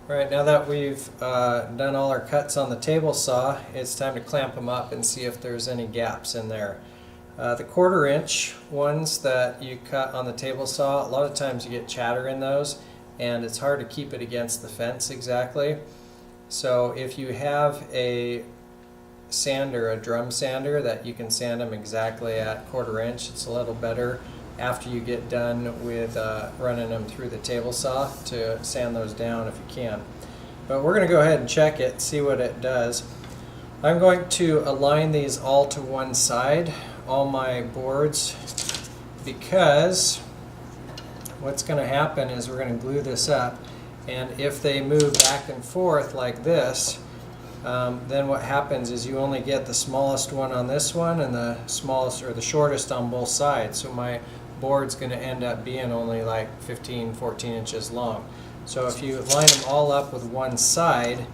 Right, now that we've done all our cuts on the table saw, it's time to clamp them up and see if there's any gaps in there. The 1/4 inch ones that you cut on the table saw, a lot of times you get chatter in those and it's hard to keep it against the fence exactly. So if you have a sander, a drum sander, that you can sand them exactly at 1/4 inch, it's a little better after you get done with running them through the table saw to sand those down if you can. But we're going to go ahead and check it, see what it does. I'm going to align these all to one side, all my boards, because what's going to happen is we're going to glue this up, and if they move back and forth like this, then what happens is you only get the smallest one on this one and the smallest or the shortest on both sides. So my board's going to end up being only like 15-14 inches long. So if you line them all up with one side,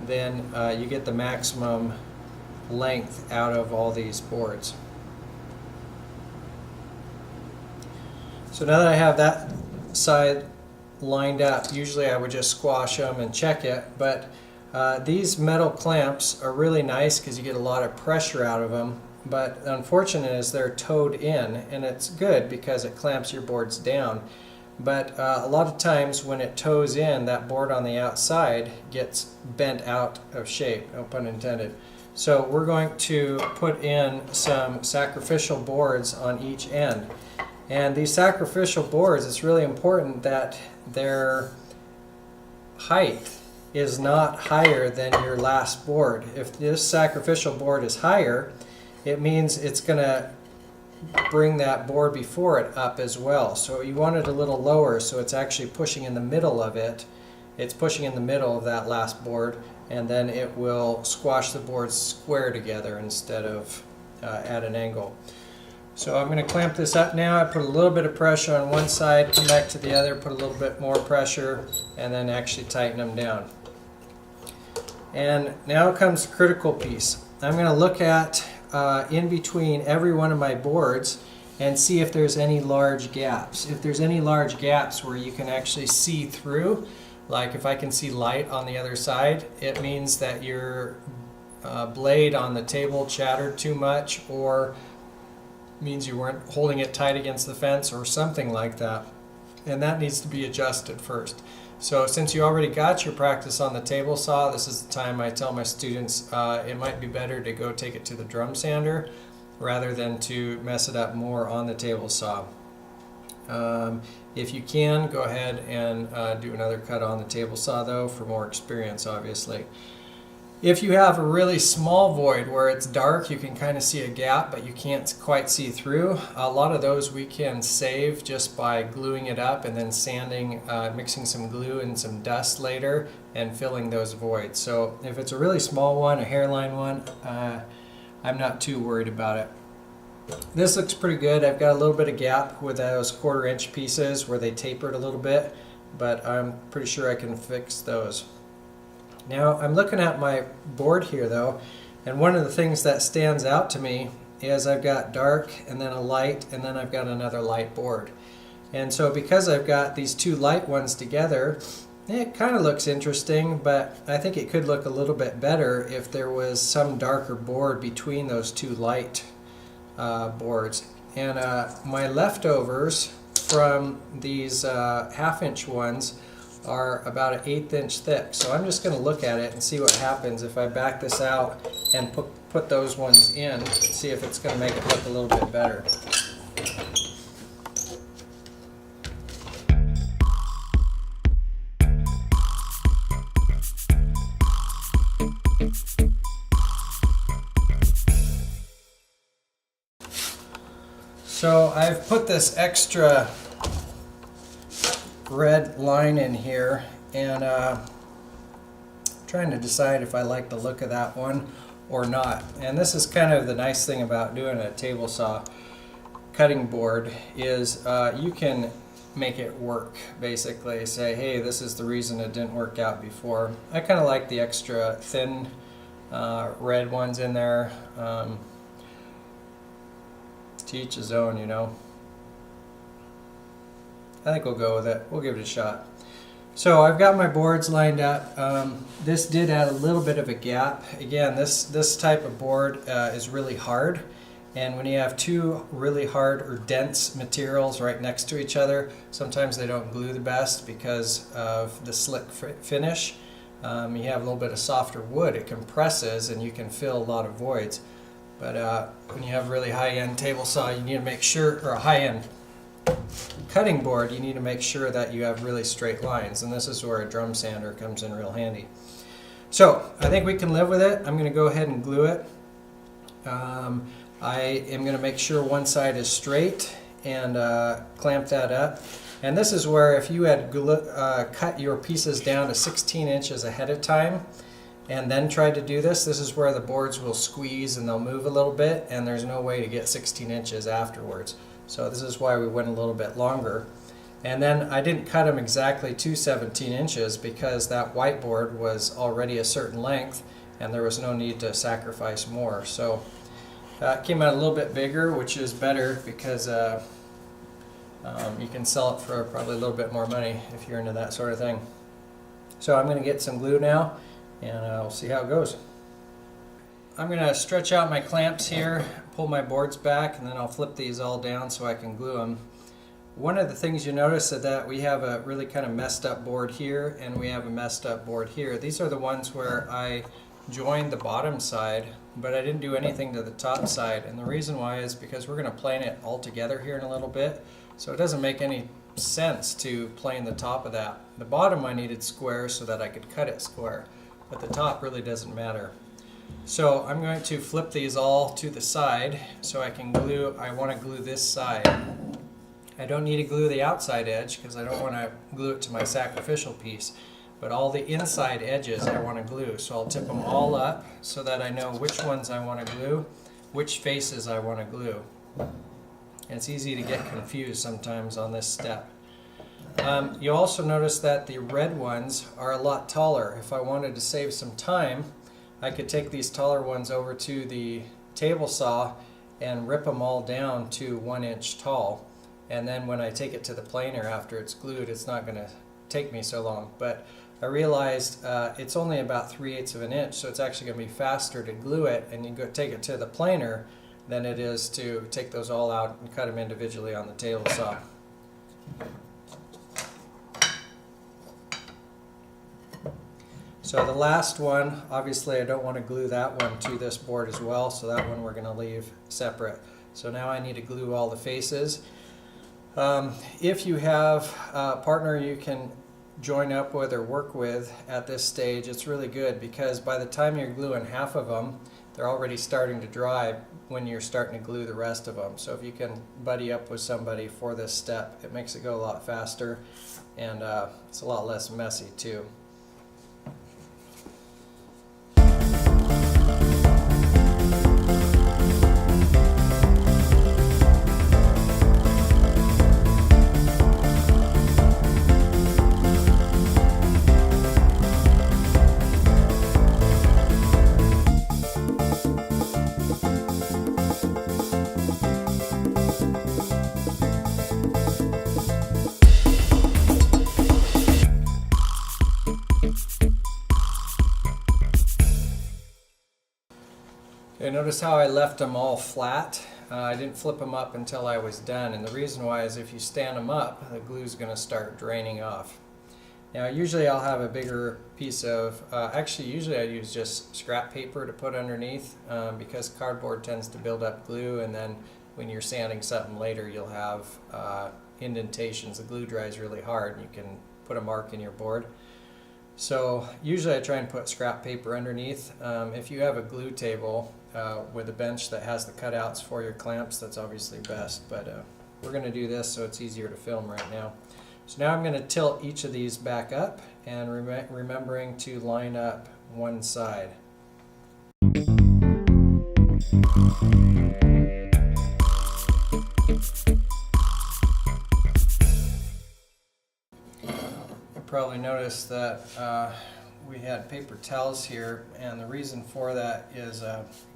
then you get the maximum length out of all these boards. So now that I have that side lined up, usually I would just squash them and check it, but these metal clamps are really nice because you get a lot of pressure out of them, but unfortunate is they're towed in, and it's good because it clamps your boards down. But a lot of times when it tows in, that board on the outside gets bent out of shape, no pun intended. So we're going to put in some sacrificial boards on each end. And these sacrificial boards, it's really important that their height is not higher than your last board. If this sacrificial board is higher, it means it's going to bring that board before it up as well. So you want it a little lower so it's actually pushing in the middle of it. It's pushing in the middle of that last board, and then it will squash the boards square together instead of at an angle. So I'm going to clamp this up now. I put a little bit of pressure on one side, come back to the other, put a little bit more pressure, and then actually tighten them down. And now comes the critical piece. I'm going to look at in between every one of my boards and see if there's any large gaps. If there's any large gaps where you can actually see through, like if I can see light on the other side, it means that your blade on the table chattered too much, or means you weren't holding it tight against the fence or something like that. And that needs to be adjusted first. So since you already got your practice on the table saw, this is the time I tell my students it might be better to go take it to the drum sander rather than to mess it up more on the table saw. If you can, go ahead and do another cut on the table saw though, for more experience obviously. If you have a really small void where it's dark, you can kind of see a gap but you can't quite see through, a lot of those we can save just by gluing it up and then sanding, mixing some glue and some dust later and filling those voids. So if it's a really small one, a hairline one, I'm not too worried about it. This looks pretty good. I've got a little bit of gap with those 1/4 inch pieces where they tapered a little bit, but I'm pretty sure I can fix those. Now I'm looking at my board here though, and one of the things that stands out to me is I've got dark and then a light and then I've got another light board. And so because I've got these two light ones together, it kind of looks interesting, but I think it could look a little bit better if there was some darker board between those two light boards. And my leftovers from these 1/2 inch ones are about an 1/8 inch thick. So I'm just going to look at it and see what happens if I back this out and put those ones in, see if it's going to make it look a little bit better. So I've put this extra red line in here, and trying to decide if I like the look of that one or not. And this is kind of the nice thing about doing a table saw cutting board is you can make it work. Basically say, hey, this is the reason it didn't work out before. I kind of like the extra thin red ones in there. To each his own, you know. I think we'll go with it. We'll give it a shot. So I've got my boards lined up. This did add a little bit of a gap. Again, this type of board is really hard, and when you have two really hard or dense materials right next to each other, sometimes they don't glue the best because of the slick finish. You have a little bit of softer wood, it compresses and you can fill a lot of voids. But when you have a really high-end table saw, you need to make sure, or a high-end cutting board, you need to make sure that you have really straight lines, and this is where a drum sander comes in real handy. So I think we can live with it. I'm going to go ahead and glue it. I am going to make sure one side is straight and clamp that up. And this is where if you had cut your pieces down to 16 inches ahead of time and then tried to do this, this is where the boards will squeeze and they'll move a little bit, and there's no way to get 16 inches afterwards. So this is why we went a little bit longer. And then I didn't cut them exactly to 17 inches because that whiteboard was already a certain length and there was no need to sacrifice more. So it came out a little bit bigger, which is better because you can sell it for probably a little bit more money if you're into that sort of thing. So I'm going to get some glue now and we'll see how it goes. I'm going to stretch out my clamps here, pull my boards back, and then I'll flip these all down so I can glue them. One of the things you notice is that we have a really kind of messed up board here and we have a messed up board here. These are the ones where I joined the bottom side, but I didn't do anything to the top side, and the reason why is because we're going to plane it all together here in a little bit, so it doesn't make any sense to plane the top of that. The bottom I needed square so that I could cut it square, but the top really doesn't matter. So I'm going to flip these all to the side so I can glue. I want to glue this side. I don't need to glue the outside edge because I don't want to glue it to my sacrificial piece, but all the inside edges I want to glue. So I'll tip them all up so that I know which ones I want to glue, which faces I want to glue. And it's easy to get confused sometimes on this step. You also notice that the red ones are a lot taller. If I wanted to save some time, I could take these taller ones over to the table saw and rip them all down to 1 inch tall. And then when I take it to the planer after it's glued, it's not going to take me so long. But I realized it's only about 3/8 of an inch, so it's actually going to be faster to glue it and you go take it to the planer than it is to take those all out and cut them individually on the table saw. So the last one, obviously I don't want to glue that one to this board as well, so that one we're going to leave separate. So now I need to glue all the faces. If you have a partner you can join up with or work with at this stage, it's really good because by the time you're gluing half of them, they're already starting to dry when you're starting to glue the rest of them. So if you can buddy up with somebody for this step, it makes it go a lot faster, and it's a lot less messy too. Okay, notice how I left them all flat. I didn't flip them up until I was done, and the reason why is if you stand them up, the glue is going to start draining off. Now usually I'll have a bigger piece of, usually I use just scrap paper to put underneath because cardboard tends to build up glue, and then when you're sanding something later you'll have indentations. The glue dries really hard and you can put a mark in your board. So usually I try and put scrap paper underneath. If you have a glue table with a bench that has the cutouts for your clamps, that's obviously best, but we're going to do this so it's easier to film right now. So now I'm going to tilt each of these back up and remembering to line up one side. Probably noticed that we had paper towels here, and the reason for that is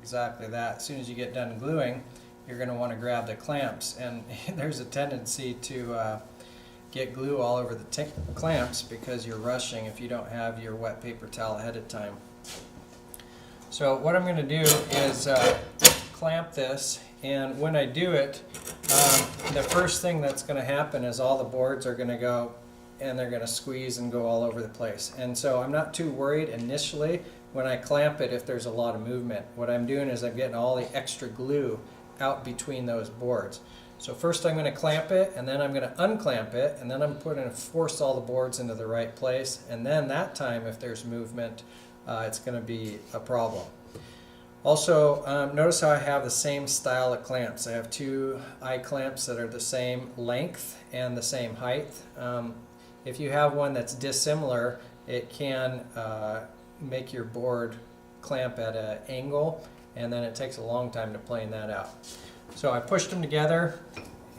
exactly that. As soon as you get done gluing, you're going to want to grab the clamps, and there's a tendency to get glue all over the clamps because you're rushing if you don't have your wet paper towel ahead of time. So what I'm going to do is clamp this, and when I do it, the first thing that's going to happen is all the boards are going to go and they're going to squeeze and go all over the place. And so I'm not too worried initially when I clamp it if there's a lot of movement. What I'm doing is I'm getting all the extra glue out between those boards. So first I'm going to clamp it, and then I'm going to unclamp it, and then I'm going to force all the boards into the right place, and then that time if there's movement it's going to be a problem. Also, notice how I have the same style of clamps. I have two eye clamps that are the same length and the same height. If you have one that's dissimilar, it can make your board clamp at an angle, and then it takes a long time to plane that out. So I pushed them together,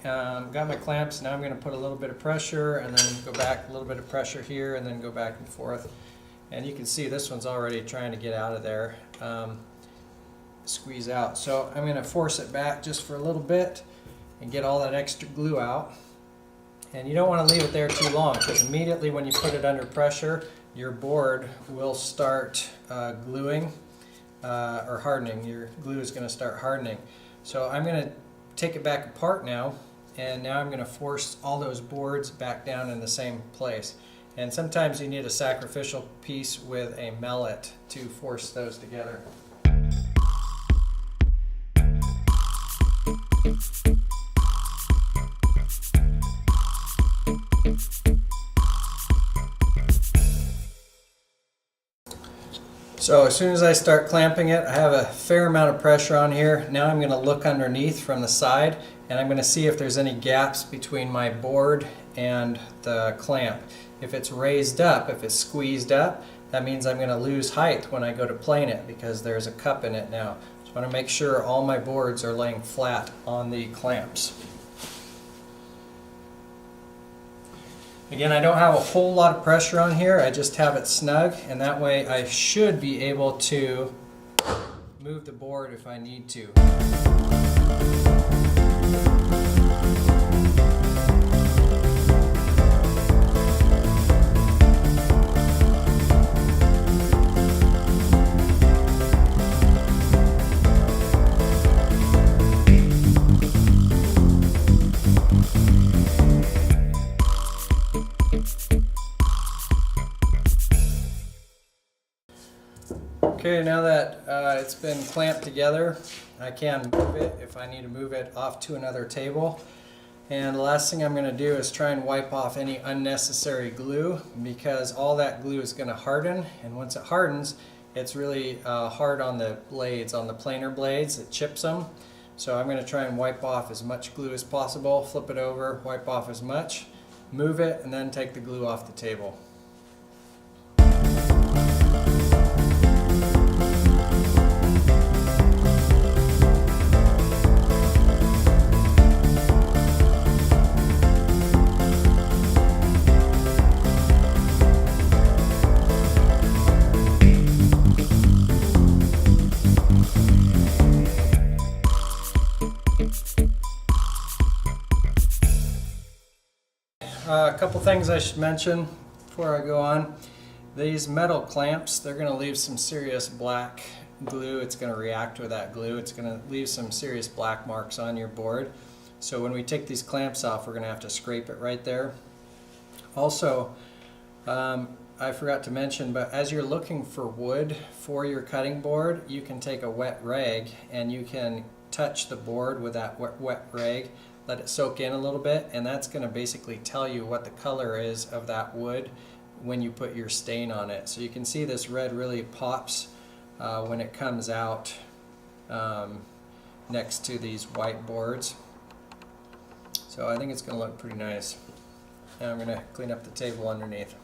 got my clamps. Now I'm going to put a little bit of pressure and then go back, a little bit of pressure here, and then go back and forth. And you can see this one's already trying to get out of there, squeeze out. So I'm going to force it back just for a little bit and get all that extra glue out. And you don't want to leave it there too long, because immediately when you put it under pressure, your board will start gluing or hardening. Your glue is going to start hardening. So I'm going to take it back apart now, and now I'm going to force all those boards back down in the same place. And sometimes you need a sacrificial piece with a mallet to force those together. So as soon as I start clamping it, I have a fair amount of pressure on here. Now I'm going to look underneath from the side, and I'm going to see if there's any gaps between my board and the clamp. If it's raised up, if it's squeezed up, that means I'm going to lose height when I go to plane it because there's a cup in it now. So I want to make sure all my boards are laying flat on the clamps. Again, I don't have a whole lot of pressure on here, I just have it snug, and that way I should be able to move the board if I need to. Okay, now that it's been clamped together, I can move it if I need to move it off to another table. And the last thing I'm going to do is try and wipe off any unnecessary glue, because all that glue is going to harden, and once it hardens, it's really hard on the blades, on the planer blades. It chips them. So I'm going to try and wipe off as much glue as possible, flip it over, wipe off as much, move it, and then take the glue off the table. A couple things I should mention before I go on. These metal clamps, they're going to leave some serious black glue. It's going to react with that glue. It's going to leave some serious black marks on your board. So when we take these clamps off, we're going to have to scrape it right there. Also, I forgot to mention, but as you're looking for wood for your cutting board, you can take a wet rag and you can touch the board with that wet rag. Let it soak in a little bit, and that's going to basically tell you what the color is of that wood when you put your stain on it. So you can see this red really pops when it comes out next to these white boards. So I think it's going to look pretty nice. Now I'm going to clean up the table underneath.